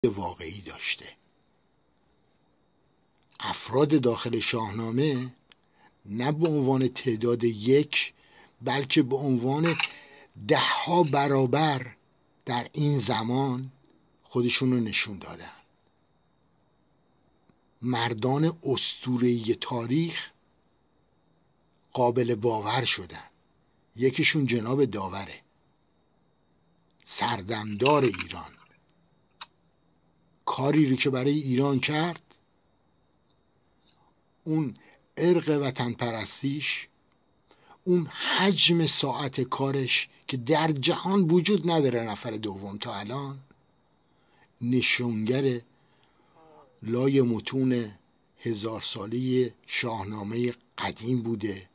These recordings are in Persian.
واقعی داشته. افراد داخل شاهنامه نه به عنوان تعداد یک، بلکه به عنوان 10 برابر در این زمان خودشون رو نشون دادن. مردان اسطوره‌ای تاریخ قابل باور شدن. یکیشون جناب داوره، سردمدار ایران. کاری رو که برای ایران کرد، اون ارق وطن پرستیش، اون حجم ساعت کارش که در جهان وجود نداره نفر دوم تا الان، نشونگر لای متون 1000 ساله شاهنامه قدیم بوده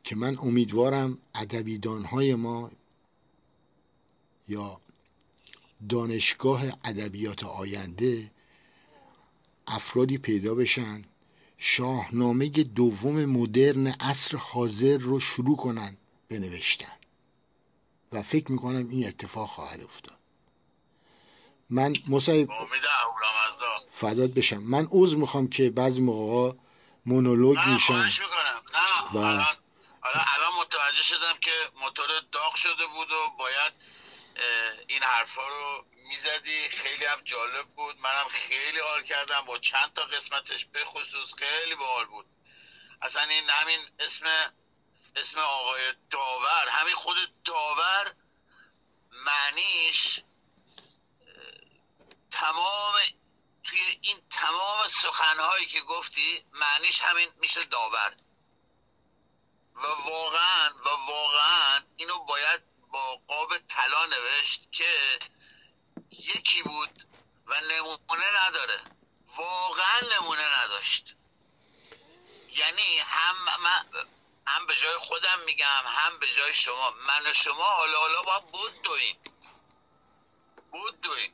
که من امیدوارم ادبیدانهای ما یا دانشگاه ادبیات آینده افرادی پیدا بشن شاهنامه دوم مدرن عصر حاضر رو شروع کنن بنوشتن و فکر میکنم این اتفاق خواهد افتاد. من مصاحب فدات بشم. من عذر میخوام که بعضی موقع مونولوگ میشم. نه الان متوجه شدم که موتور داغ شده بود و باید این حرفا رو میزدی. خیلی هم جالب بود، منم خیلی حال کردم با چند تا قسمتش، به خصوص خیلی باحال بود. اصلا این همین اسم آقای داور، همین خود داور معنیش توی این تمام سخنهایی که گفتی معنیش همین میشه داور. و واقعا اینو باید با قاب طلا نوشت که یکی بود و نمونه نداره، واقعا نمونه نداشت. یعنی هم به جای خودم میگم هم به جای شما، من و شما حالا باید بود دویم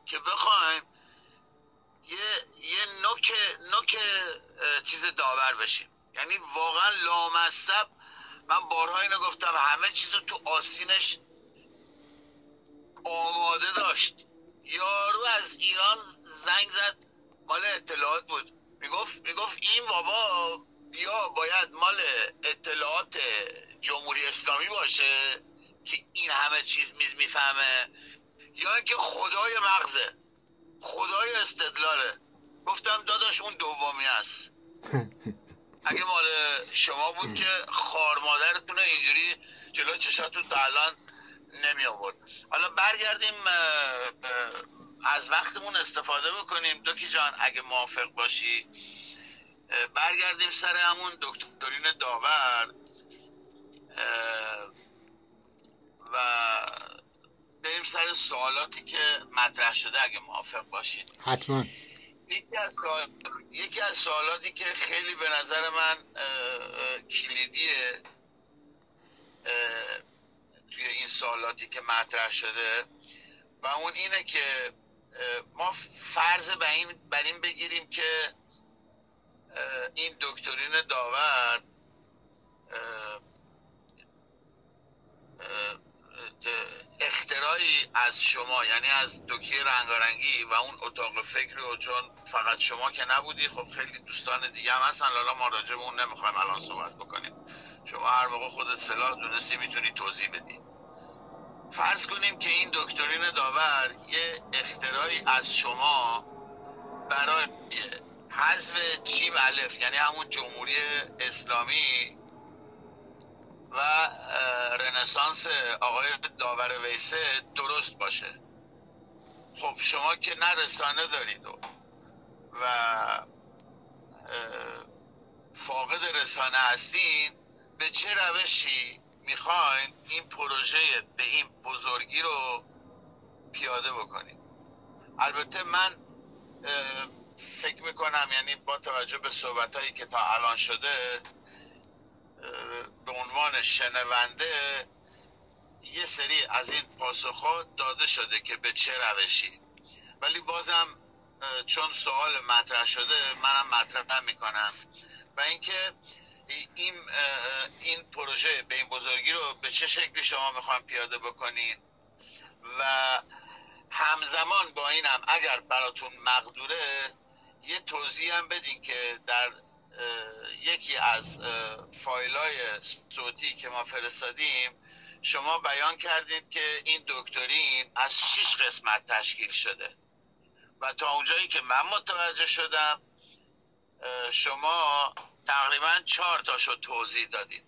که بخوایم یه نوک چیز داور بشیم. یعنی واقعا لامصب. من بارها اینو گفتم، همه چیز رو تو آستینش آماده داشت. یارو از ایران زنگ زد، مال اطلاعات بود، میگفت این بابا بیا باید مال اطلاعات جمهوری اسلامی باشه که این همه چیز میفهمه، یا اینکه خدای مغزه، خدای استدلاله. گفتم داداش اون دومی هست. اگه مال شما بود که خار مادرتون اینجوری جلو چشاتون تا الان نمی آورد. حالا برگردیم از وقتمون استفاده بکنیم دوکی جان، اگه موافق باشی برگردیم سر همون دکترین داور و بریم سر سوالاتی که مطرح شده اگه موافق باشید. حتما. یکی از سوالاتی که خیلی به نظر من کلیدیه توی این سوالاتی که مطرح شده و اون اینه که ما فرض بر این بگیریم که این دکترین داور اختراعی از شما، یعنی از دکتر رنگارنگی و اون اتاق فکری، و چون فقط شما که نبودی، خب خیلی دوستان دیگه هم هستن، لالا ما راجع به اون نمیخوایم الان صحبت بکنیم، شما هر موقع خودت صلاح دونستی میتونی توضیح بدی. فرض کنیم که این دکترین داور یه اختراعی از شما برای حذف جیم الف، یعنی همون جمهوری اسلامی و رنسانس آقای داور ویسه درست باشه. خب شما که نه رسانه دارید و فاقد رسانه هستین، به چه روشی میخواین این پروژه به این بزرگی رو پیاده بکنید؟ البته من فکر میکنم، یعنی با توجه به صحبتایی که تا الان شده، به عنوان شنونده یه سری از این پاسخات داده شده که به چه روشی، ولی بازم چون سوال مطرح شده منم مطرح میکنم و اینکه این پروژه به این بزرگی رو به چه شکلی شما میخواین پیاده بکنین و همزمان با اینم اگر براتون مقدوره یه توضیح هم بدین که در یکی از فایلای صوتی که ما فرستادیم شما بیان کردید که این دکترین از 6 قسمت تشکیل شده و تا اونجایی که من متوجه شدم شما تقریبا 4 تاشو توضیح دادید.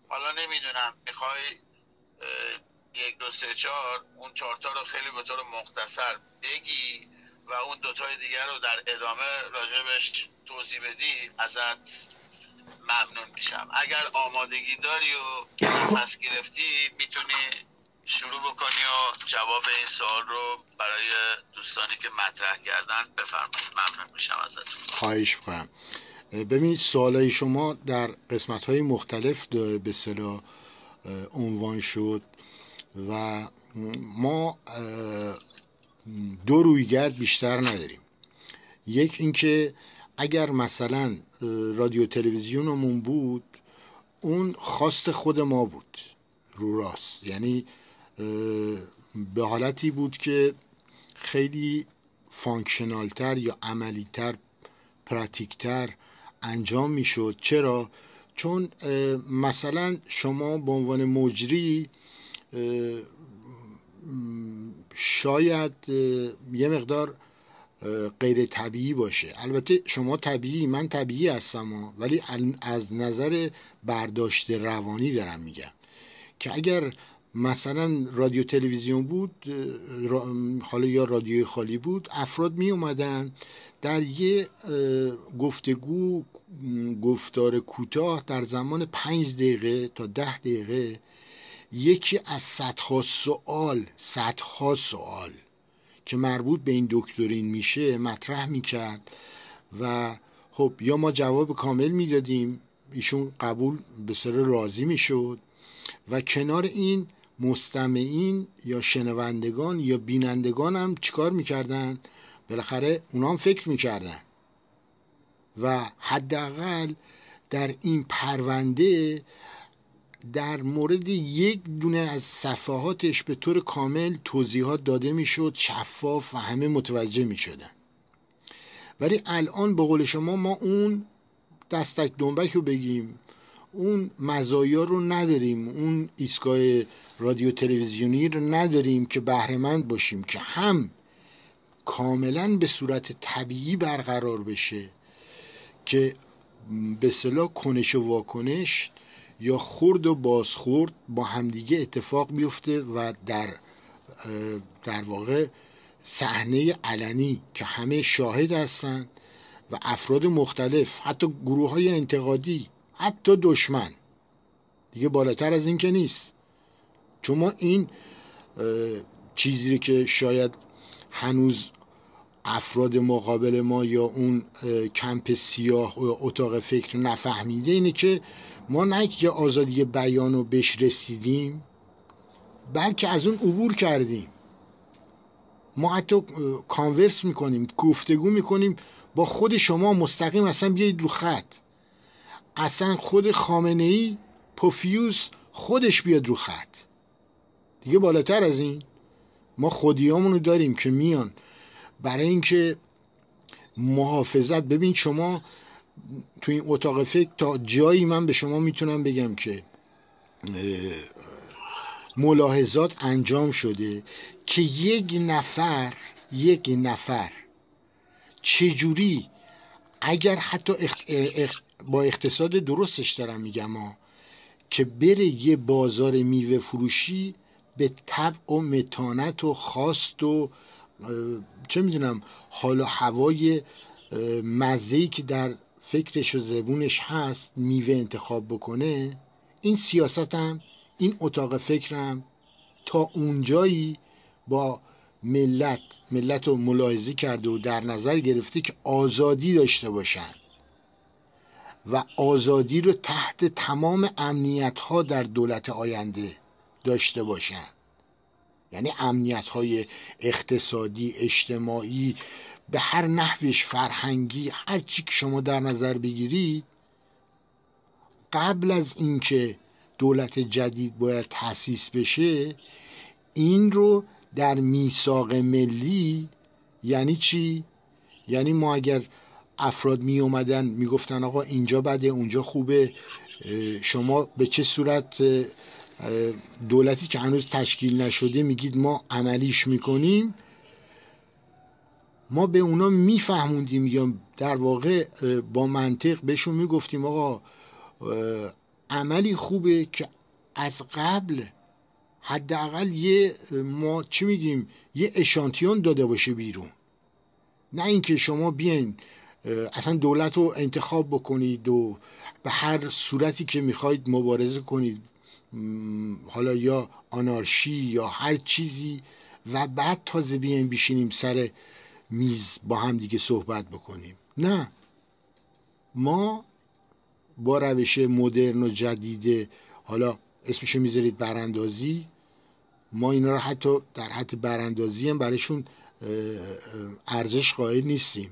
حالا نمیدونم میخوای 1 2 3 4 اون 4 تا رو خیلی به طور مختصر بگی و اون 2 تای دیگر رو در ادامه راجبش توضیح بدی ازت ممنون میشم. اگر آمادگی داری و نفس گرفتی میتونی شروع بکنی و جواب این سوال رو برای دوستانی که مطرح کردن بفرمایید. ممنون میشم ازتون. خواهش می‌کنم. ببینید سوالای شما در قسمت‌های مختلف به اصطلاح عنوان شد و ما 2 رویگرد بیشتر نداریم. یک اینکه اگر مثلا رادیو تلویزیونمون بود اون خواست خود ما بود رو راست، یعنی به حالتی بود که خیلی فانکشنالتر یا عملیتر پراتیکتر انجام میشد. چرا؟ چون مثلا شما به عنوان مجری شاید یه مقدار غیر طبیعی باشه. البته شما طبیعی، من طبیعی هستم، ولی از نظر برداشت روانی دارم میگم که اگر مثلا رادیو تلویزیون بود، حالا یا رادیوی خالی بود، افراد می اومدن در یه گفتار کوتاه در زمان 5 دقیقه تا 10 دقیقه یکی از صدها سوال که مربوط به این دکترین میشه مطرح میکرد و خب یا ما جواب کامل میدادیم، ایشون قبول به سر راضی میشد و کنار این مستمعین یا شنوندگان یا بینندگان هم چیکار میکردن؟ بالاخره اونا هم فکر میکردن و حداقل در این پرونده در مورد یک دونه از صفحاتش به طور کامل توضیحات داده میشد، شفاف و همه متوجه میشدن. ولی الان به قول شما ما اون دستک دنبک رو بگیم، اون مزایا رو نداریم، اون ایستگاه رادیو تلویزیونی رو نداریم که بهره‌مند باشیم که هم کاملا به صورت طبیعی برقرار بشه که به اصطلاح کنش و واکنش یا خورد و بازخورد با همدیگه اتفاق بیفته و در واقع صحنه علنی که همه شاهد هستن و افراد مختلف، حتی گروه های انتقادی، حتی دشمن، دیگه بالاتر از این که نیست. چون ما این چیزی که شاید هنوز افراد مقابل ما یا اون کمپ سیاه و اتاق فکر نفهمیده اینه که ما نه که آزادی بیان رو بهش رسیدیم، بلکه از اون عبور کردیم. ما حتی کانورس میکنیم، گفتگو میکنیم با خود شما مستقیم، اصلا بیایید رو خط، اصلا خود خامنه‌ای پوفیوس خودش بیاد رو خط. دیگه بالاتر از این ما خودیامونو داریم که میان برای اینکه محافظت. ببین شما تو این اتاق فکر تا جایی من به شما میتونم بگم که ملاحظات انجام شده که یک نفر چجوری، اگر حتی با اقتصاد درستش دارم میگم که بره یه بازار میوه فروشی به طبع و متانت و خواست و چه میدونم حال و هوای مزه‌ای که در فکرش و زبونش هست میوه انتخاب بکنه، این سیاستم، این اتاق فکرم تا اونجایی با ملت رو ملاحظه کرده و در نظر گرفته که آزادی داشته باشن و آزادی رو تحت تمام امنیت ها در دولت آینده داشته باشن. یعنی امنیت های اقتصادی، اجتماعی، به هر نحوش، فرهنگی، هر چی که شما در نظر بگیرید، قبل از اینکه دولت جدید باید تأسیس بشه این رو در میثاق ملی یعنی چی؟ یعنی ما اگر افراد می اومدن می گفتن آقا اینجا بده اونجا خوبه، شما به چه صورت دولتی که هنوز تشکیل نشده میگید ما عملیش میکنیم، ما به اونا میفهموندیم یا در واقع با منطق بهشون میگفتیم آقا عملی خوبه که از قبل حداقل ما چی میگیم یه اشانتیون داده باشه بیرون، نه اینکه شما بیاین اصلا دولت رو انتخاب بکنید و به هر صورتی که میخواید مبارزه کنید، حالا یا آنارشی یا هر چیزی، و بعد تازه بیاین بشینیم سر میز با هم دیگه صحبت بکنیم. نه، ما با روش مدرن و جدید، حالا اسمشو میذارید براندازی، ما اینا رو حتی در حد براندازی هم برایشون ارزش قائل نیستیم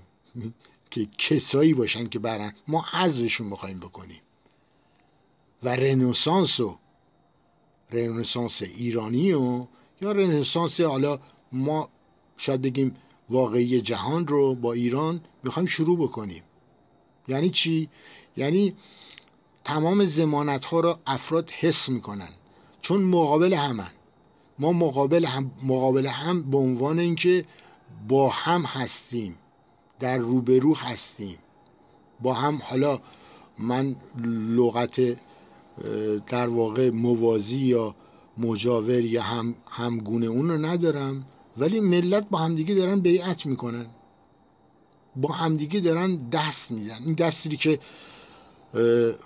که کسایی باشن که ما حذفشون میخوایم بکنیم. و رنسانس ایرانی و یا رنسانس حالا ما شاید بگیم واقعی جهان رو با ایران میخوایم شروع بکنیم. یعنی چی؟ یعنی تمام ضمانت ها رو افراد حس میکنن چون مقابل همن، ما مقابل هم به عنوان اینکه با هم هستیم، در روبرو هستیم با هم. حالا من لغت در واقع موازی یا مجاور یا همگونه اون رو ندارم، ولی ملت با همدیگه دارن بیعت میکنن، با همدیگه دارن دست میدن. این دستی که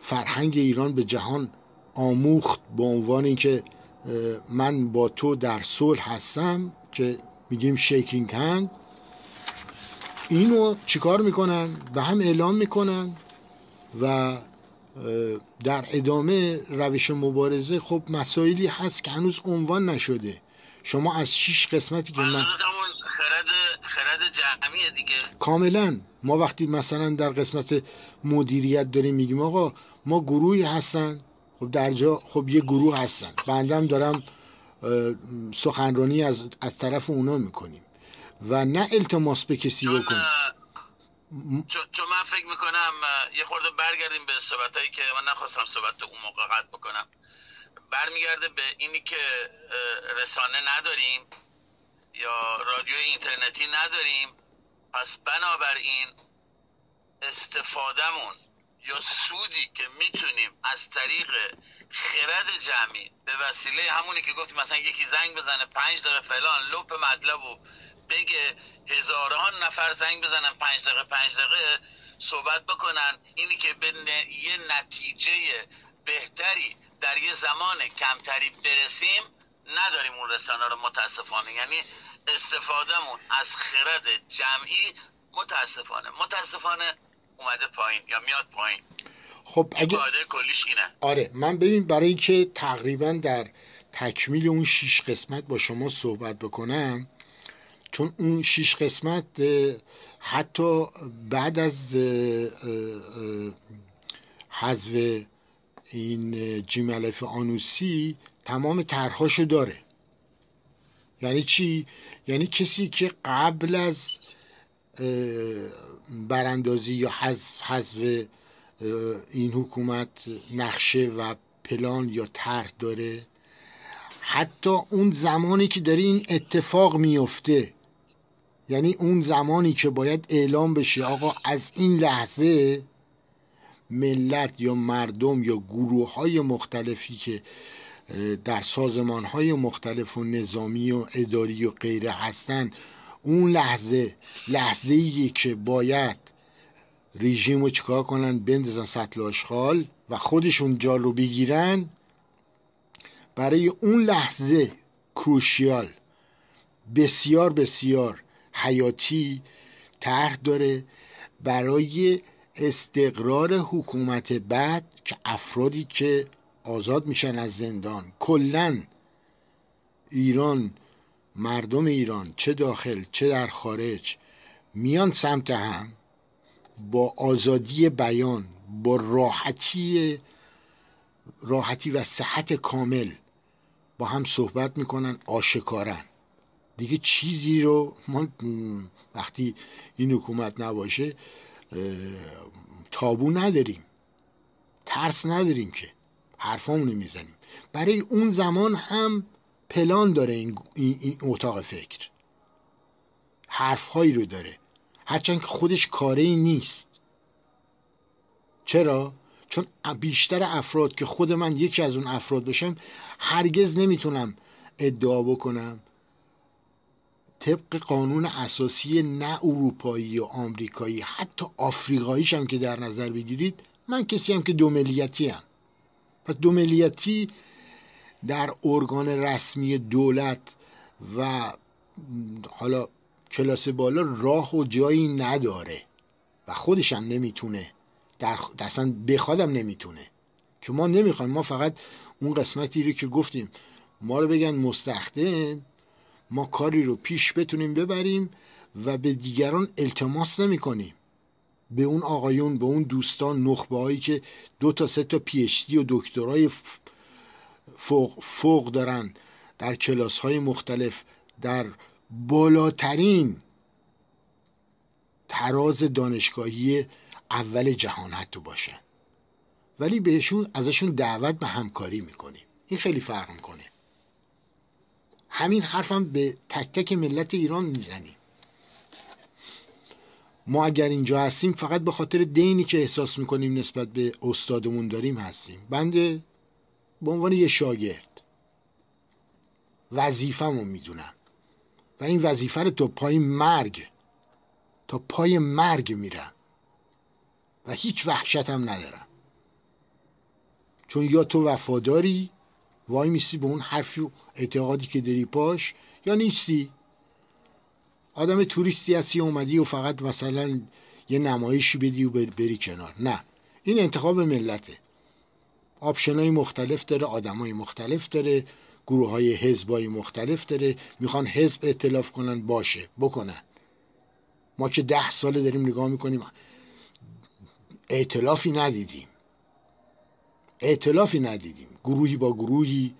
فرهنگ ایران به جهان آموخت به عنوان اینکه من با تو در صلح هستم که میگیم شیکینگ هند، اینو چیکار میکنن؟ به هم اعلام میکنن و در ادامه روش مبارزه خب مسائلی هست که هنوز عنوان نشده. شما از 6 قسمتی که من خرد جمعیه دیگه کاملا، ما وقتی مثلا در قسمت مدیریت داریم میگیم آقا ما گروهی هستن، خب در جا خب یه گروه هستن، بندم دارم سخنرانی از طرف اونا میکنیم و نه التماس به کسی بکنیم. چون من فکر میکنم یه خورده برگردیم به صحبتایی که من نخواستم صحبت اون موقع قطع بکنم، برمیگرده به اینی که رسانه نداریم یا رادیو اینترنتی نداریم، پس بنابراین استفادهمون یا سودی که میتونیم از طریق خرد جمعی به وسیله همونی که گفتیم مثلا یکی زنگ بزنه 5 دقیقه فلان لپ مطلب و بگه، هزاران نفر زنگ بزنن 5 دقیقه 5 دقیقه صحبت بکنن، اینی که به یه نتیجه بهتری در یه زمان کمتری برسیم، نداریم اون رسانه رو متاسفانه. یعنی استفادهمون از خرد جمعی متاسفانه اومده پایین یا میاد پایین. خب اگه کلیش اینه. آره، من ببین برای که تقریبا در تکمیل اون 6 قسمت با شما صحبت بکنم، چون اون 6 قسمت حتی بعد از حذف این جیم الف آنوسی تمام طرحاشو داره. یعنی چی؟ یعنی کسی که قبل از براندازی یا حذف این حکومت نقشه و پلان یا طرح داره، حتی اون زمانی که داره این اتفاق میفته، یعنی اون زمانی که باید اعلام بشه آقا از این لحظه ملت یا مردم یا گروه‌های مختلفی که در سازمان‌های مختلف و نظامی و اداری و غیره هستن، اون لحظه‌ایه که باید رژیم رو چیکار کنن؟ بندازن سطل آشغال و خودشون جا رو بگیرن. برای اون لحظه کروشیال، بسیار بسیار حیاتی طرح داره برای استقرار حکومت بعد، که افرادی که آزاد میشن از زندان، کلن ایران، مردم ایران چه داخل چه در خارج، میان سمت هم با آزادی بیان، با راحتی و صحت کامل با هم صحبت میکنن، آشکارن. دیگه چیزی رو ما وقتی این حکومت نباشه تابو نداریم، ترس نداریم که حرفامونو میزنیم. برای اون زمان هم پلان داره این اتاق فکر، حرفهایی رو داره، هرچند که خودش کاری نیست. چرا؟ چون بیشتر افراد که خود من یکی از اون افراد باشم هرگز نمیتونم ادعا بکنم طبق قانون اساسی نه اروپایی و آمریکایی، حتی آفریقاییش هم که در نظر بگیرید، من کسی هم که دو ملیتی هم. پس دو ملیتی در ارگان رسمی دولت و حالا کلاس بالا راه و جایی نداره و خودش هم نمیتونه، اصلا بخوادم نمیتونه، که ما نمیخوایم. ما فقط اون قسمتی رو که گفتیم ما رو بگن مستخدم، ما کاری رو پیش بتونیم ببریم و به دیگران التماس نمی کنیم، به اون آقایون، به اون دوستان نخبه هایی که 2 تا 3 تا PhD و دکترای فوق دارن در کلاس های مختلف در بالاترین تراز دانشگاهی اول جهان حتی باشن، ولی ازشون دعوت به همکاری میکنیم. این خیلی فرق میکنه. همین حرفم به تک تک ملت ایران میزنیم. ما اگر اینجا هستیم فقط به خاطر دینی که احساس میکنیم نسبت به استادمون داریم هستیم. بنده به عنوان یه شاگرد وظیفه‌مو میدونم و این وظیفه رو تا پای مرگ میرم و هیچ وحشتم ندارم، چون یا تو وفاداری وای میسی به اون حرفی و اعتقادی که داری پاش، یا نیستی. آدم توریستی هستی اومدی و فقط مثلا یه نمایشی بدی و بری کنار. نه، این انتخاب ملته. آپشنای مختلف داره، آدمای مختلف داره، گروه‌های حزبای مختلف داره. میخوان حزب ائتلاف کنن، باشه بکنن. ما که 10 ساله داریم نگاه میکنیم ائتلافی ندیدیم، گروهی با گروهی.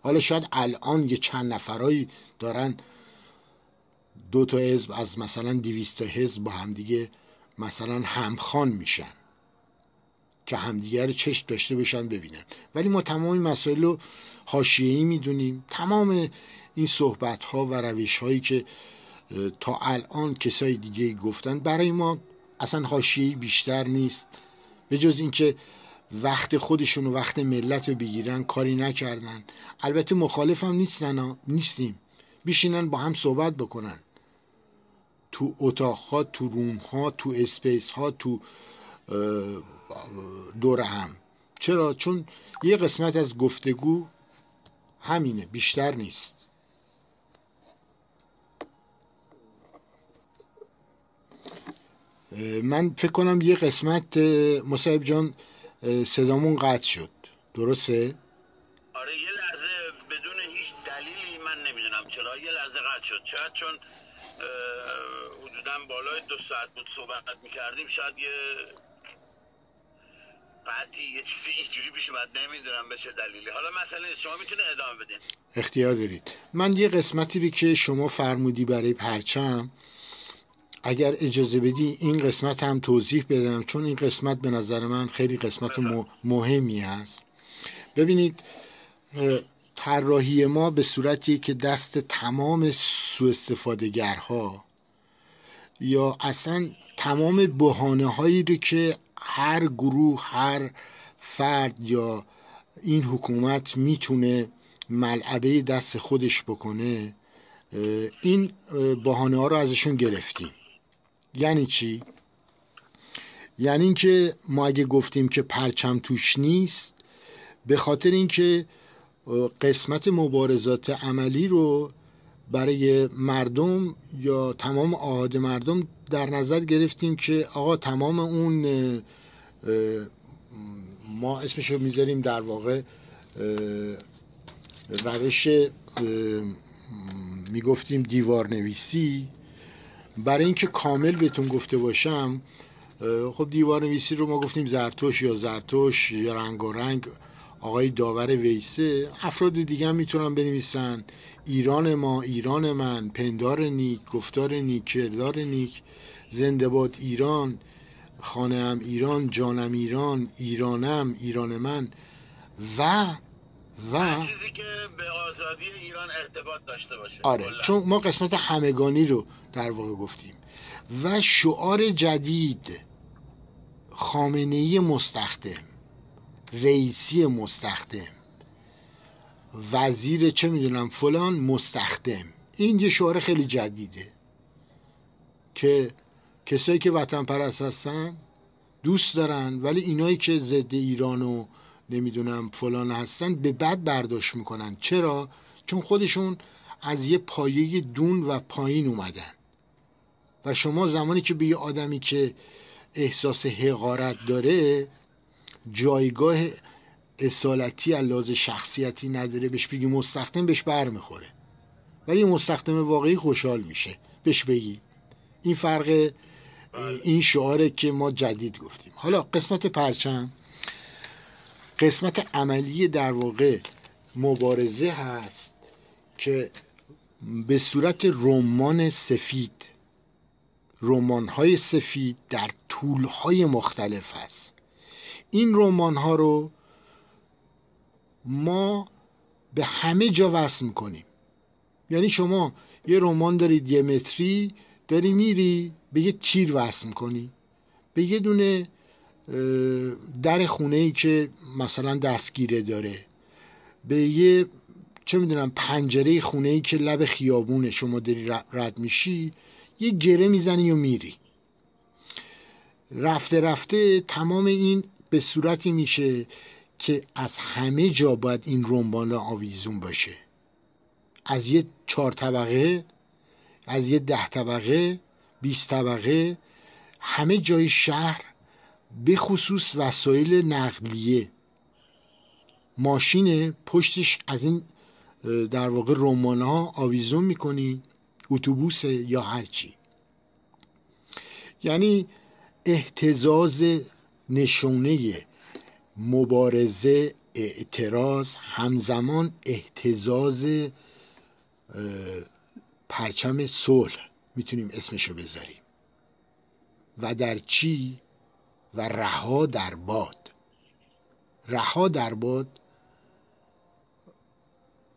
حالا شاید الان یه چند نفرایی دارن 2 تا حزب از مثلا 200 تا حزب با همدیگه مثلا همخوان میشن که همدیگه رو چشم داشته باشن ببینن، ولی ما تمام این مسائل رو حاشیه‌ای میدونیم. تمام این صحبت ها و روش هایی که تا الان کسای دیگه گفتن برای ما اصلا حاشیه‌ای بیشتر نیست، به جز اینکه وقت خودشون و وقت ملت رو بگیرن کاری نکردن. البته مخالف هم نیستیم، بشینن با هم صحبت بکنن تو اتاق‌ها، تو روم‌ها، تو اسپیس‌ها، تو دور هم. چرا؟ چون یه قسمت از گفتگو همینه، بیشتر نیست. من فکر کنم یه قسمت مصعب جان صدامون قطع شد، درسته؟ آره یه لحظه بدون هیچ دلیلی، من نمیدونم چرا یه لحظه قطع شد. شاید چون حدوداً بالای 2 ساعت بود صحبت میکردیم، شاید یه قطعی یه چیزی اینجوری پیش اومد، نمیدونم به چه دلیلی. حالا مثلا شما میتونه ادامه بدین. اختیار دارید. من یه قسمتی رو که شما فرمودی برای پرچم، اگر اجازه بدی این قسمت هم توضیح بدم، چون این قسمت به نظر من خیلی قسمت مهمی است. ببینید، طراحی ما به صورتی که دست تمام سوء استفاده‌گرها یا اصلا تمام بهانه‌هایی رو که هر گروه، هر فرد یا این حکومت میتونه ملعبه دست خودش بکنه، این بهانه ها رو ازشون گرفتیم. یعنی چی؟ یعنی اینکه ما اگه گفتیم که پرچم توش نیست، به خاطر اینکه قسمت مبارزات عملی رو برای مردم یا تمام آحاد مردم در نظر گرفتیم که آقا تمام اون ما اسمشو میذاریم در واقع روش میگفتیم دیوار نویسی. برای اینکه کامل بهتون گفته باشم، خب دیوار نویسی رو ما گفتیم زرتوش یا رنگ آقای داور ویسه، افراد دیگه هم میتونن بنویسن ایران ما، ایران من، پندار نیک، گفتار نیک، کردار نیک، زنده باد ایران، خانه ام ایران، جانم ایران، ایرانم، ایران من و چیزی که به آزادی ایران ارتباط داشته باشه. آره، چون ما قسمت همگانی رو در واقع گفتیم. و شعار جدید، خامنه‌ای مستخدم، رئیسی مستخدم، وزیر چه میدونم فلان مستخدم. این یه شعار خیلی جدیده که کسایی که وطن پرست هستن دوست دارن، ولی اینایی که ضد ایران و نمیدونم فلان هستن به بد برداشت میکنن. چرا؟ چون خودشون از یه پایه دون و پایین اومدن و شما زمانی که به یه آدمی که احساس حقارت داره، جایگاه اصالتی علاوه شخصیتی نداره، بهش بگی مستخدم، بهش بر میخوره. ولی مستخدم واقعی خوشحال میشه بهش بگی. این فرق این شعاره که ما جدید گفتیم. حالا قسمت پرچم، قسمت عملی در واقع مبارزه هست که به صورت رمان سفید، رمان‌های سفید در طول‌های مختلف هست. این رمان‌ها رو ما به همه جا وصل می‌کنیم. یعنی شما یه رمان دارید 1 متری، داری میری به یه تیر وصل می‌کنی، به یه دونه در خونه‌ای که مثلا دستگیره داره، به یه چه میدونم پنجره خونه‌ای که لب خیابونه شما داری رد میشی، یه گره میزنی و میری. رفته رفته تمام این به صورتی میشه که از همه جا باید این رمان آویزون باشه. از یه 4 طبقه، از یه 10 طبقه، 20 طبقه، همه جای شهر، به خصوص وسایل نقلیه، ماشین پشتش از این در واقع رمان‌ها آویزون میکنی، اتوبوس یا هرچی. یعنی اهتزاز نشونه مبارزه، اعتراض، همزمان اهتزاز پرچم صلح میتونیم اسمشو بذاریم. و در چی؟ و رها در باد. رها در باد،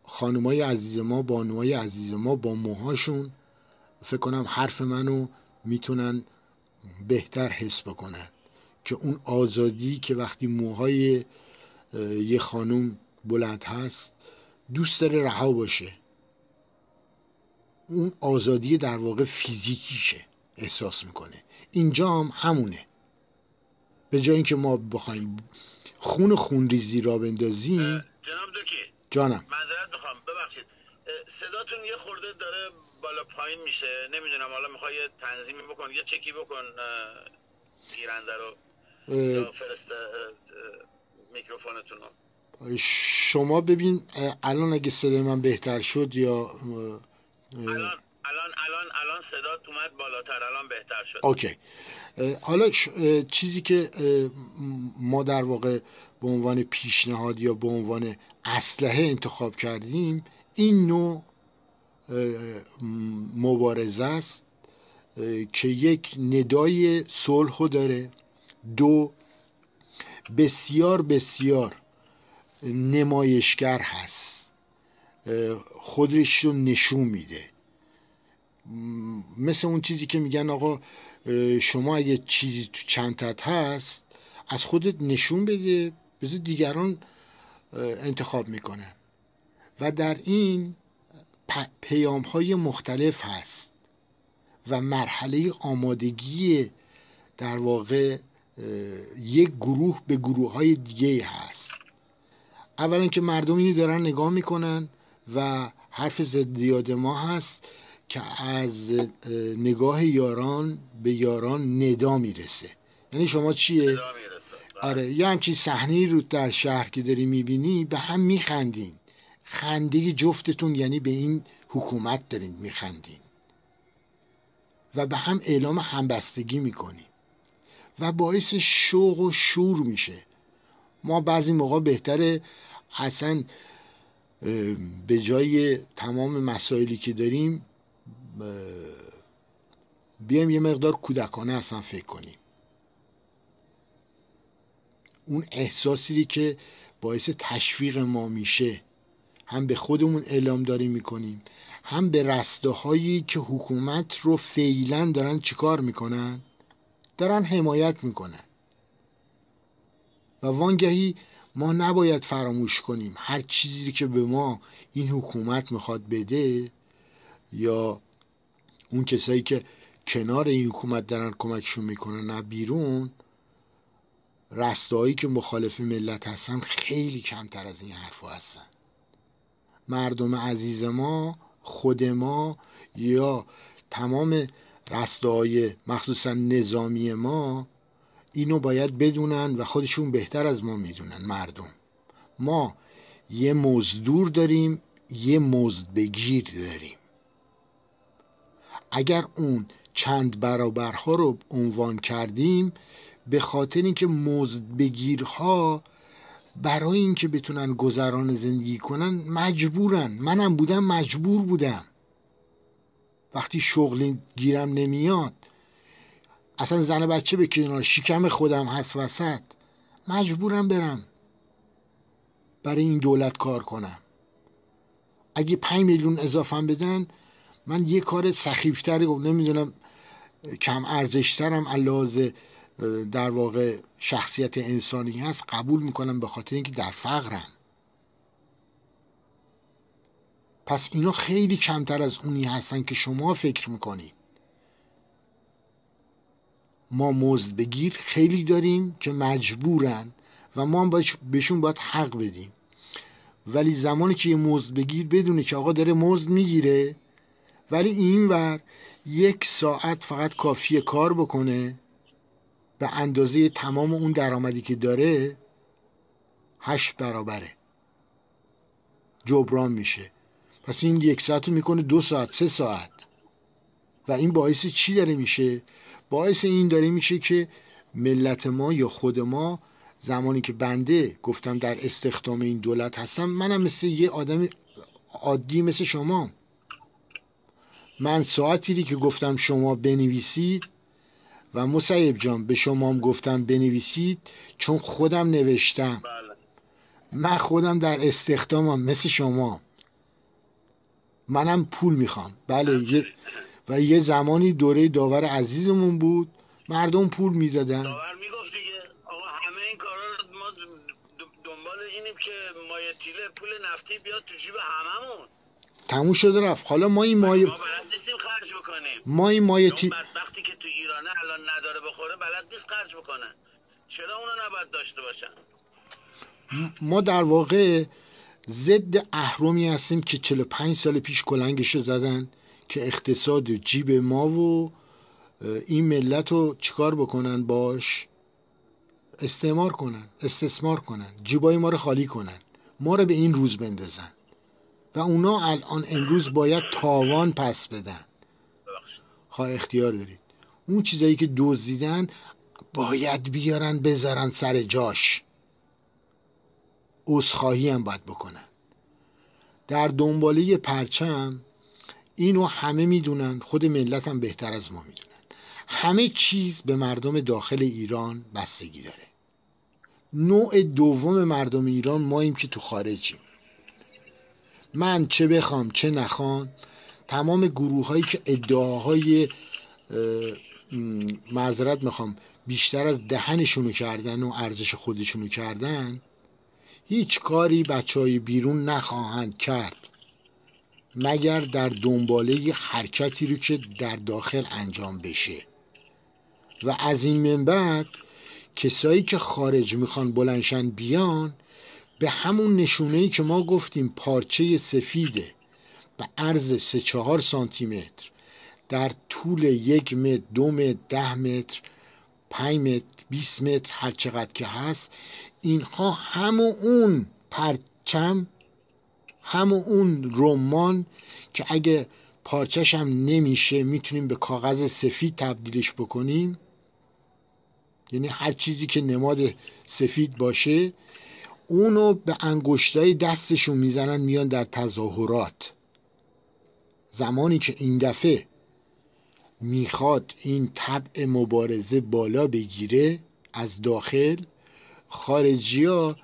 خانمای عزیز ما، بانوای عزیز ما با موهاشون فکر کنم حرف منو میتونن بهتر حس بکنن که اون آزادی که وقتی موهای یه خانم بلند هست دوست داره رها باشه، اون آزادی در واقع فیزیکیشه احساس میکنه. اینجا هم همونه. به جای اینکه ما بخوایم خونریزی را بندازیم. جناب دوکی، جانم معذرت میخوام، ببخشید صداتون یه خورده داره بالا پایین میشه، نمیدونم حالا میخوای تنظیمی بکن یا چکی بکن گیرنده رو یا فرست میکروفونتون رو. شما ببین الان اگه صدای من بهتر شد یا الان صدات اومد بالاتر، الان بهتر شد. اوکی. حالا چیزی که ما در واقع به عنوان پیشنهاد یا به عنوان اسلحه انتخاب کردیم، این نوع مبارزه است که یک ندای صلح داره، 2 بسیار بسیار نمایشگر هست، خودش رو نشون میده. مثل اون چیزی که میگن آقا شما اگه چیزی تو چنتت هست از خودت نشون بده، بذار دیگران انتخاب میکنن. و در این پیام های مختلف هست و مرحله آمادگی در واقع یک گروه به گروه های دیگه هست. اولا که مردم اینو دارن نگاه میکنن و حرف ضد ما هست که از نگاه یاران به یاران ندا میرسه. یعنی شما چیه؟ آره، یه همچین صحنه‌ای رو در شهر که داری میبینی به هم میخندین، خنده جفتتون یعنی به این حکومت دارین میخندین و به هم اعلام همبستگی میکنین و باعث شوق و شور میشه. ما بعضی موقع بهتره اصلا به جای تمام مسائلی که داریم بیایم یه مقدار کودکانه اصلا فکر کنیم. اون احساسی که باعث تشویق ما میشه هم به خودمون اعلام داریم میکنیم، هم به رسته‌هایی که حکومت رو فعلا دارن چیکار میکنن؟ دارن حمایت میکنن. و وانگهی ما نباید فراموش کنیم هر چیزی که به ما این حکومت میخواد بده یا اون کسایی که کنار این حکومت دارن کمکشون میکنن نه بیرون، رسته‌هایی که مخالف ملت هستن خیلی کمتر از این حرفا هستن. مردم عزیز ما، خود ما یا تمام رسته‌های مخصوصا نظامی ما اینو باید بدونن و خودشون بهتر از ما میدونن. مردم ما یه مزدور داریم، یه مزدبگیر داریم. اگر اون چند برابرها رو عنوان کردیم به خاطر اینکه مزدبگیرها برای اینکه بتونن گذران زندگی کنن مجبورن. منم بودم مجبور بودم، وقتی شغلی گیرم نمیاد اصلا زن بچه به کنار، شکم خودم هست وسط، مجبورم برم برای این دولت کار کنم. اگه 5 میلیون اضافه بدن من یه کار سخیفتری نمیدونم کم ارزشترم علاوه در واقع شخصیت انسانی هست قبول میکنم به خاطر اینکه در فقرم. پس اینا خیلی کمتر از اونی هستن که شما فکر میکنید. ما مزد بگیر خیلی داریم که مجبورن و ما هم بهشون باید حق بدیم. ولی زمانی که یه مزد بگیر بدونه که آقا داره مزد میگیره ولی اینور 1 ساعت فقط کافیه کار بکنه به اندازه تمام اون درآمدی که داره 8 برابره جبران میشه. پس این 1 ساعت رو میکنه 2 ساعت 3 ساعت و این باعث چی داره میشه؟ باعث این داره میشه که ملت ما یا خود ما زمانی که بنده گفتم در استخدام این دولت هستم، منم مثل یه آدم عادی مثل شما، من ساعتی که گفتم شما بنویسید و مصیب جان به شما هم گفتم بنویسید چون خودم نوشتم. من خودم در استخدامم مثل شما، منم پول میخوام. بله و یه زمانی دوره داور عزیزمون بود مردم پول میدادن. داور میگفت دیگه آقا همه این کارا رو ما دنبال اینیم که مایتیله پول نفتی بیاد تو جیب هممون. تموم شده رفت. حالا ما این ما بلد نیستیم خرج بکنیم. ما این مایتیله وقتی که تو ایرانه الان نداره بخوره بلد نیست خرج بکنه. چرا اونا نباید داشته باشن؟ ما در واقع ضد اهرمی هستیم که 45 سال پیش کلنگشو زدن که اقتصاد جیب ما و این ملت رو چیکار بکنن؟ باش استثمار کنن، استثمار کنن، جیبای ما رو خالی کنن، ما رو به این روز بندازن و اونا الان امروز باید تاوان پس بدن. اختیار دارید. اون چیزایی که دزدیدن باید بیارن بذارن سر جاش، عذرخواهی هم باید بکنن. در دنباله پرچم اینو همه میدونن، خود ملت هم بهتر از ما میدونن. همه چیز به مردم داخل ایران بستگی داره. نوع دوم مردم ایران ماییم که تو خارجیم. من چه بخوام چه نخوام تمام گروه هایی که ادعاهای معذرت میخوام بیشتر از دهنشونو کردن و ارزش خودشونو کردن، هیچ کاری بچهای بیرون نخواهند کرد مگر در دنباله حرکتی رو که در داخل انجام بشه. و از این من بعد کسایی که خارج میخوان بلنشن بیان به همون نشونه‌ای که ما گفتیم پارچه سفیده به عرض 3-4 سانتی متر در طول 1 متر 2 متر 10 متر 5 متر 20 متر هر چقدر که هست، اینها همون اون پرچم، همون اون رمان که اگه پارچش هم نمیشه میتونیم به کاغذ سفید تبدیلش بکنیم، یعنی هر چیزی که نماد سفید باشه اونو به انگشتای دستشون میزنن میان در تظاهرات. زمانی که این دفعه میخواد این طبع مبارزه بالا بگیره از داخل، خارجی‌ها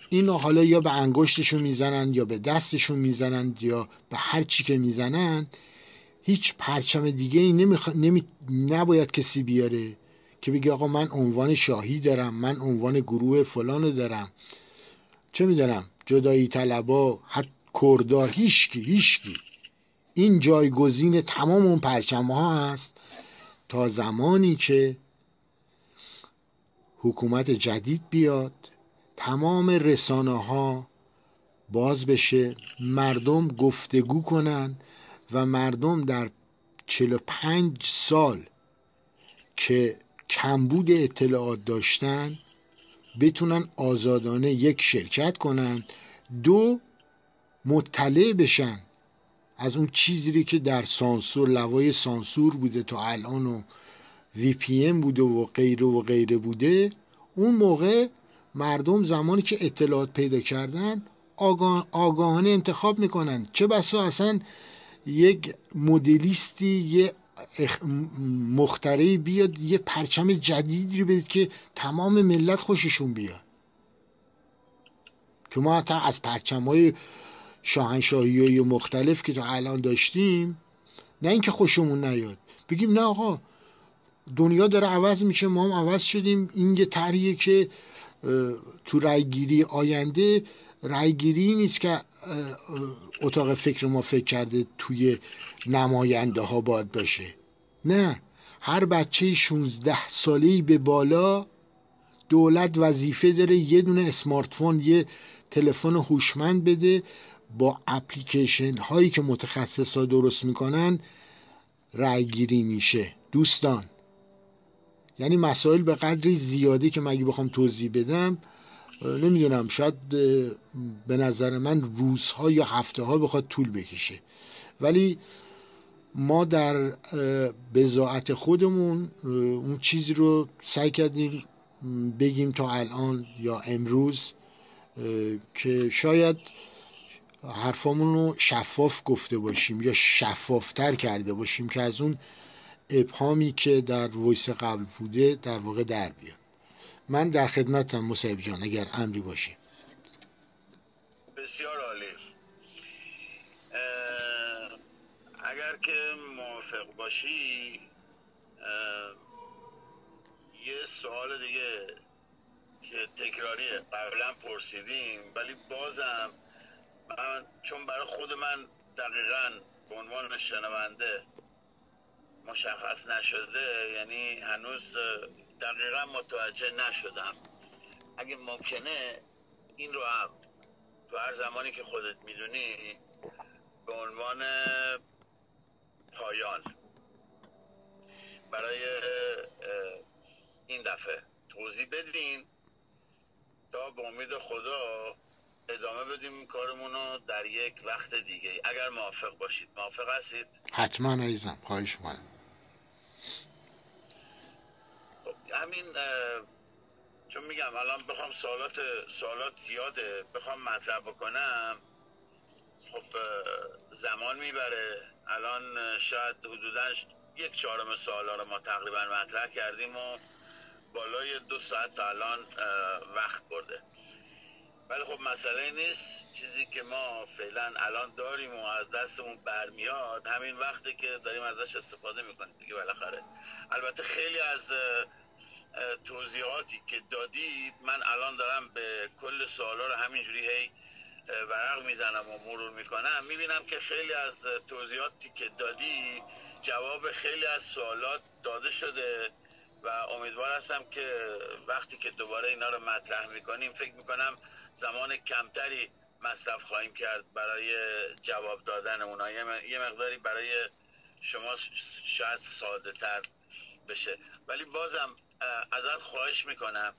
اینو حالا یا به انگشتشون میزنن یا به دستشون میزنن یا به هر چی که میزنن، هیچ پرچم دیگه ای نباید کسی بیاره که بگه آقا من عنوان شاهی دارم، من عنوان گروه فلانو دارم، چه میدونم جدایی طلبا، حتی کردا، هیچکی. این جایگزین تمام اون پرچم ها هست تا زمانی که حکومت جدید بیاد، تمام رسانه ها باز بشه، مردم گفتگو کنن و مردم در 45 سال که کمبود اطلاعات داشتن بتونن آزادانه یک شرکت کنن، دو مطلع بشن از اون چیزی که در سانسور، لوای سانسور بوده تا الان و وی پی ام بوده و غیره بوده. اون موقع مردم زمانی که اطلاعات پیدا کردن آگاهانه انتخاب میکنن. چه بسا اصلا یک مدلیستی، یه مخترعی بیاد یه پرچم جدیدی رو بده که تمام ملت خوششون بیاد. که ما حتی از پرچم‌های شاهنشاهی‌های مختلف که تا الان داشتیم، نه اینکه خوشمون نیاد بگیم نه آقا دنیا داره عوض میشه، ما هم عوض شدیم، این یه طرحیه که تو رایگیری آینده رایگیری نیست که اتاق فکر ما فکر کرده توی نماینده ها باید باشه. نه، هر بچه 16 ساله‌ای به بالا دولت وظیفه داره یه دونه اسمارت فون، یه تلفن هوشمند بده، با اپلیکیشن هایی که متخصصا درست میکنن رایگیری میشه. دوستان یعنی مسائل به قدری زیاده که مگه بخوام توضیح بدم نمیدونم، شاید به نظر من روزها یا هفته ها بخواد طول بکشه. ولی ما در بضاعت خودمون اون چیزی رو سعی کردیم بگیم تا الان یا امروز که شاید حرفامون رو شفاف گفته باشیم یا شفافتر کرده باشیم که از اون ابهامی که در وایس قبل بوده در واقع در بیاد. من در خدمتم مصعب جان اگر امری باشه. بسیار عالی. اگر که موافق باشی یه سوال دیگه که تکراریه قبلا پرسیدیم ولی بازم من چون برای خود من دقیقاً به عنوان شنونده مشخص نشده، یعنی هنوز دقیقاً متوجه نشدم، اگه ممکنه این رو هم تو هر زمانی که خودت میدونی به عنوان پایان برای این دفعه توضیح بدین تا به امید خدا ادامه بدیم کارمون رو در یک وقت دیگه اگر موافق باشید. موافق هستید؟ حتما عزیزم، خواهش می‌کنم. همین چون میگم الان بخوام سوالات زیاده بخوام مطرح بکنم خب زمان میبره. الان شاید حدوداً 1/4 سوالا رو ما تقریبا مطرح کردیم و بالای 2 ساعت تا الان وقت برده. ولی خب مسئله نیست، چیزی که ما فعلا الان داریم و از دستمون برمیاد همین وقتی که داریم ازش استفاده میکنیم دیگه بالاخره. البته خیلی از توضیحاتی که دادید من الان دارم به کل سوالا رو همینجوری هی ورق میزنم و مرور میکنم، میبینم که خیلی از توضیحاتی که دادی جواب خیلی از سوالات داده شده و امیدوار هستم که وقتی که دوباره اینا رو مطرح میکنیم فکر میکنم زمان کمتری مصرف خواهیم کرد برای جواب دادن اونا، یه مقداری برای شما شاید ساده تر بشه. ولی بازم ازت خواهش میکنم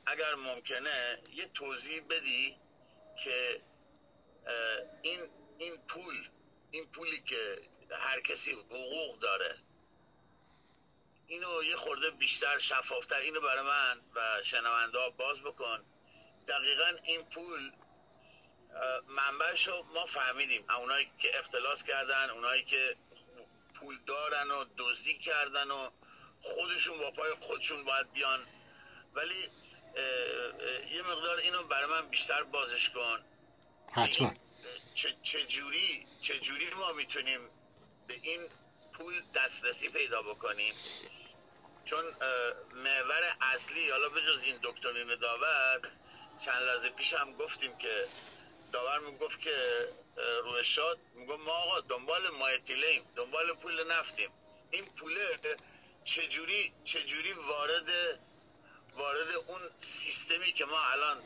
اگر ممکنه یه توضیح بدی که این پولی که هر کسی حقوق داره اینو یه خورده بیشتر شفافتر اینو برای من و شنونده ها باز بکن دقیقا این پول منبعشو ما فهمیدیم، اونایی که اختلاس کردن، اونایی که پول دارن و دزدی کردن و خودشون با پای خودشون باید بیان. ولی یه مقدار اینو برای من بیشتر بازش کن. حتما. چجوری ما میتونیم به این پول دسترسی پیدا بکنیم؟ چون محور اصلی، حالا به جز این دکترین داور، چند لحظه پیش هم گفتیم که داور میگفت که روی شاد میگفت ما آقا دنبال مایتیلیم، دنبال پول نفتیم. این پوله چجوری وارد اون سیستمی که ما الان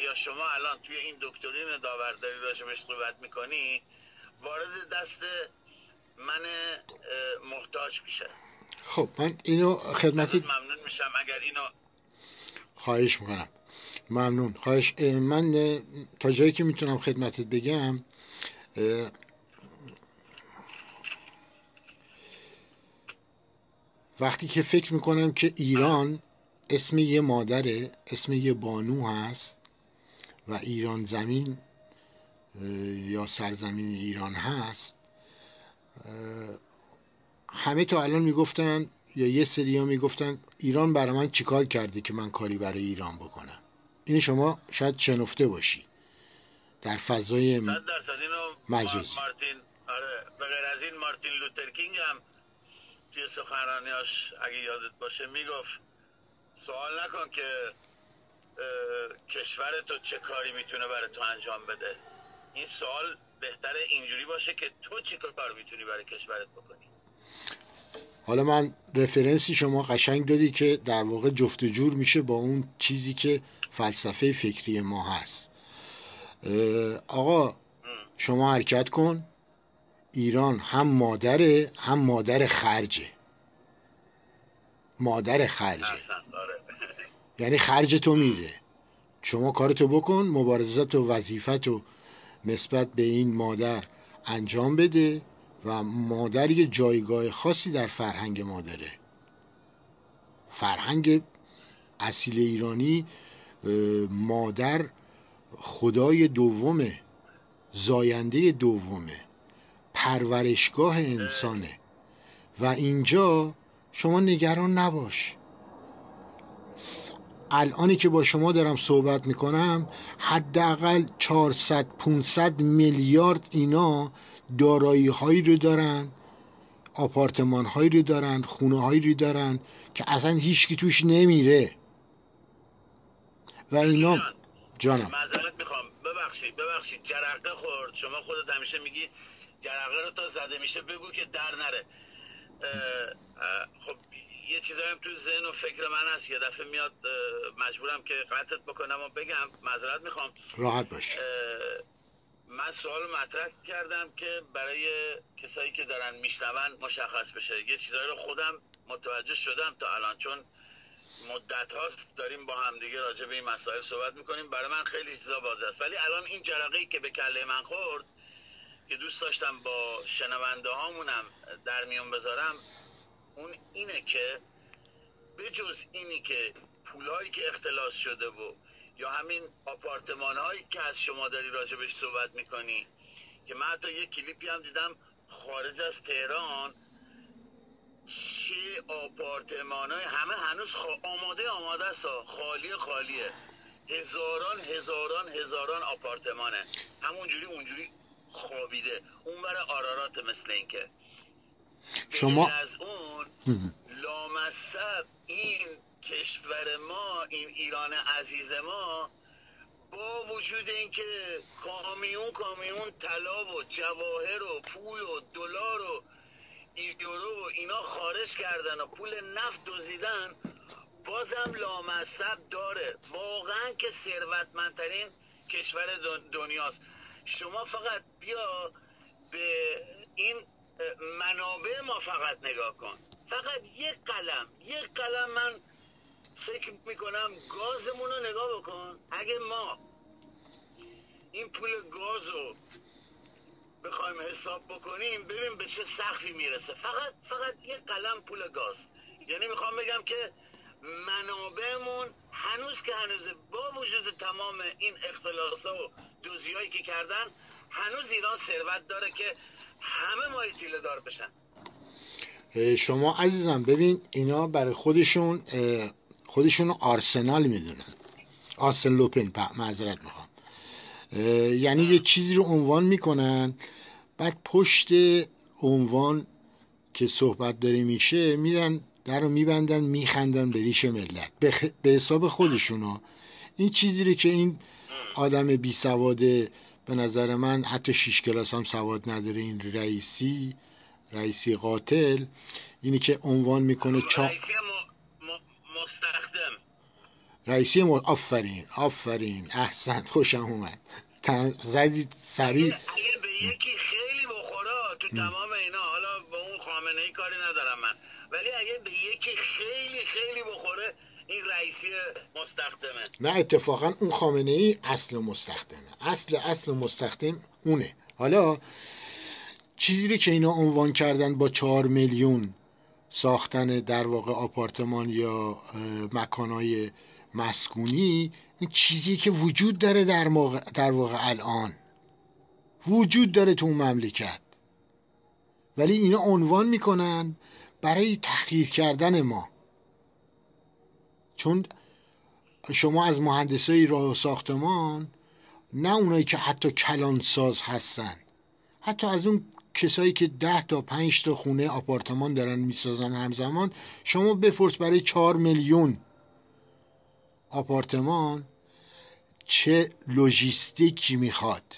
یا شما الان توی این دکترین داور داری راجبش صحبت میکنی وارد دست من محتاج میشه؟ خب من اینو خدمتی ممنون میشم اگر اینو. خواهش میکنم. ممنون. من تا جایی که میتونم خدمتت بگم، وقتی که فکر میکنم که ایران اسم یه مادره، اسم یه بانو هست و ایران زمین یا سرزمین ایران هست، همه تا الان میگفتن یا یه سریا میگفتن ایران برای من چیکار کرده که من کاری برای ایران بکنم. اینو شما شاید شنفته باشی در فضای مجازی. آره، به غیر از این مارتین لوتر کینگ هم توی سخنرانیاش اگه یادت باشه میگفت سوال نکن که کشور تو چه کاری میتونه برای تو انجام بده، این سوال بهتره اینجوری باشه که تو چی کار میتونی برای کشورت بکنی. حالا من رفرنسی شما قشنگ دادی که در واقع جفت و جور میشه با اون چیزی که فلسفه فکری ما هست. آقا شما حرکت کن، ایران هم مادره هم مادر خرجه. مادر خرجه یعنی خرج تو میره، شما کارتو بکن، مبارزات و وظیفتو نسبت به این مادر انجام بده و مادر یه جایگاه خاصی در فرهنگ ما داره. فرهنگ اصیل ایرانی مادر خدای دومه، زاینده دومه، پرورشگاه انسانه و اینجا شما نگران نباش. الانی که با شما دارم صحبت میکنم حداقل 400-500 میلیارد اینا دارایی هایی رو دارن، آپارتمان هایی رو دارن، خونه هایی رو دارن که اصلا هیچکی توش نمیره و اینا. جانم معذرت میخوام، ببخشید جرقه خورد. شما خودت همیشه میگی جرقه رو تا زده میشه بگو که در نره. خب یه چیزایی هم تو ذهن و فکر من هست، یه دفعه میاد مجبورم که قطعت بکنم و بگم. معذرت میخوام. راحت باش. من سوال مطرح کردم که برای کسایی که دارن میشنون مشخص بشه. یه چیزایی رو خودم متوجه شدم تا الان، چون مدت هاست داریم با هم دیگه راجع به این مسائل صحبت میکنیم، برای من خیلی چیزا واضحه است. ولی الان این جرقه‌ای که به کله من خورد که دوست داشتم با شنونده هامونم در میون بذارم، اون اینه که بجز اینی که پولایی که اختلاس شده و یا همین آپارتمان هایی که از شما داری راجبش صحبت میکنی، که من حتی یه کلیپی هم دیدم خارج از تهران، چه آپارتمان های همه هنوز آماده است، خالیه، هزاران آپارتمانه اونجوری خوابیده اون برای آرارات. مثل این که شما از اون لامصب این کشور ما، این ایران عزیز ما، با وجود اینکه کامیون طلا و جواهر و پول و دلار و یورو و اینا خارج کردن و پول نفت دزدیدن، بازم لامصب داره. واقعا که ثروتمندترین کشور دنیاست. شما فقط بیا به این منابع ما فقط نگاه کن، فقط یک قلم من فکر میکنم گازمون رو نگاه بکن. اگه ما این پول گاز رو بخوایم حساب بکنیم ببین به چه سقفی میرسه. فقط یک قلم پول گاز. یعنی میخوام بگم که منابعمون هنوز که هنوز با وجود تمام این اختلاس‌ها و دوزی‌هایی که کردن، هنوز ایران ثروت داره که همه مایتیله دار بشن. شما عزیزم ببین اینا برای خودشون آرسنال میدونن، آرسن لوپن، معذرت میخوام، یعنی یه چیزی رو عنوان میکنن، بعد پشت عنوان که صحبت داره میشه میرن در رو میبندن میخندن به ریش ملت به حساب خودشونا. این چیزی رو که این آدم بی سواده، به نظر من حتی 6 کلاس هم سواد نداره، این رئیسی قاتل، اینی که عنوان میکنه رئیسی آفرین احسنت، خوشم اومد، زدید سریع. اگه به یکی خیلی بخوره تو تمام اینا، حالا با اون خامنه ای کاری ندارم من، ولی اگه به یکی خیلی خیلی بخوره این رئیسی مستخدمه. نه اتفاقا اون خامنه ای اصل مستخدمه، اصل مستخدم اونه. حالا چیزی رو که اینا عنوان کردن با 4 میلیون ساختن در واقع آپارتمان یا مکانهای مسکونی، این چیزی که وجود داره در واقع الان وجود داره تو اون مملکت، ولی اینا عنوان میکنن برای تحقیر کردن ما. چون شما از مهندسای راه و ساختمان، نه اونایی که حتی کلانساز هستن، حتی از اون کسایی که 10 تا 5 تا خونه آپارتمان دارن میسازن همزمان، شما بپرس برای 4 میلیون آپارتمان چه لوجیستیکی میخواد،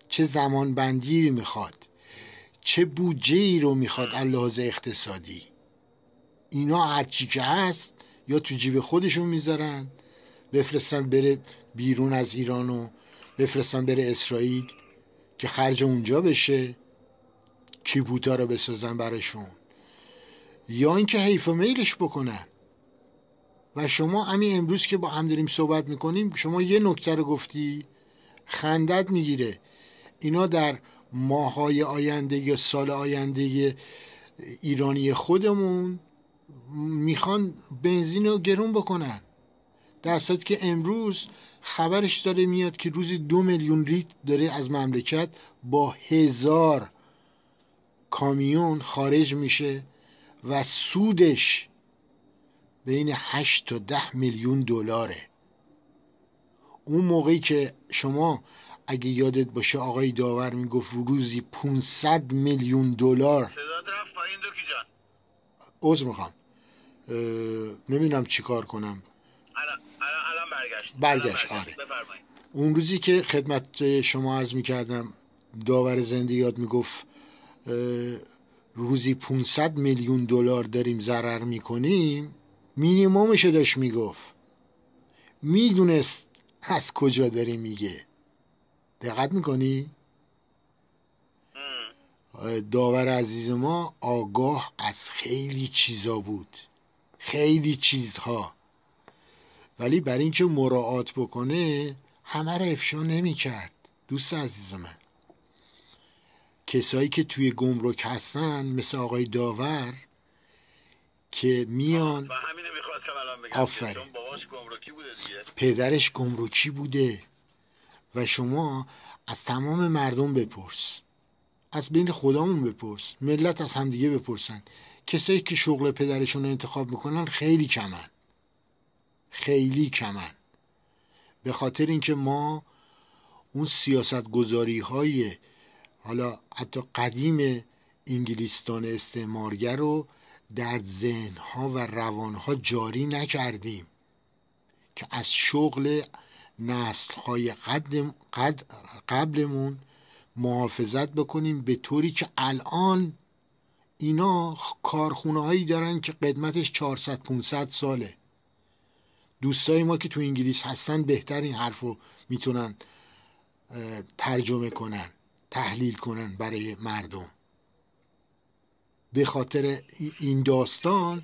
چه زمانبندی میخواد، چه بودجه‌ای رو میخواد لحاظ اقتصادی. اینا هرچی که هست یا تو جیب خودشون میذارن، بفرستن بره بیرون از ایران و بفرستن بره اسرائیل که خرج اونجا بشه، کیبوتا رو بسازن براشون، یا اینکه حیف و میلش بکنن. و شما همین امروز که با هم داریم صحبت میکنیم، شما یه نکته رو گفتی خندت میگیره. اینا در ماهای آینده یا سال آینده ایرانی خودمون میخوان بنزین رو گرون بکنن، در صورتی که امروز خبرش داره میاد که روزی 2 میلیون لیتر داره از مملکت با 1000 کامیون خارج میشه و سودش بین 8 تا 10 میلیون دلاره. اون موقعی که شما اگه یادت باشه آقای داور میگفت روزی 500 میلیون دلار، صدات رفت پایین دوکی جان. عذر میخوام، نمیدونم چی کار کنم. الان برگشت. آره بفرمایید. اون روزی که خدمت شما عرض میکردم داور زنده یاد میگفت روزی 500 میلیون دلار داریم ضرر میکنیم، مینیممش داشت میگفت، میدونست از کجا داری میگه. دقت میکنی؟ داور عزیز ما آگاه از خیلی چیزا بود، خیلی چیزها، ولی برای اینکه مراعات بکنه همه را افشا نمیکرد. دوست عزیز من، کسایی که توی گمرک هستن مثل آقای داور که میان، آفرین، پدرش گمرکی بوده. و شما از تمام مردم بپرس، از بین خودمون بپرس، ملت از همدیگه بپرسن، کسایی که شغل پدرشون رو انتخاب میکنن خیلی کمن، خیلی کمن. به خاطر اینکه ما اون سیاست گذاری های حالا حتی قدیم انگلیستان استعمارگر رو در ذهنها و روانها جاری نکردیم که از شغل نسل‌های قبلمون محافظت بکنیم، به طوری که الان اینا کارخونه‌هایی دارن که قدمتش 400-500 ساله. دوستای ما که تو انگلیس هستن بهتر این حرفو میتونن ترجمه کنن، تحلیل کنن برای مردم. به خاطر این داستان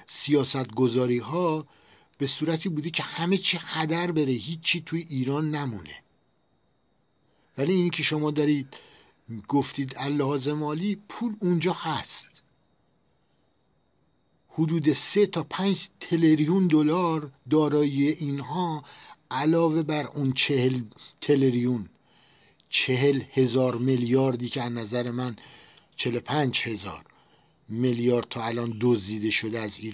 سیاست گذاری ها به صورتی بوده که همه چی هدر بره، هیچی توی ایران نمونه. ولی اینی که شما دارید گفتید لحاظ مالی، پول اونجا هست، حدود 3 تا 5 تریلیون دلار دارایی اینها علاوه بر اون 40 تریلیون 40,000 میلیاردی که از نظر من 45,000 میلیارد تا الان دزدیده شده از ایران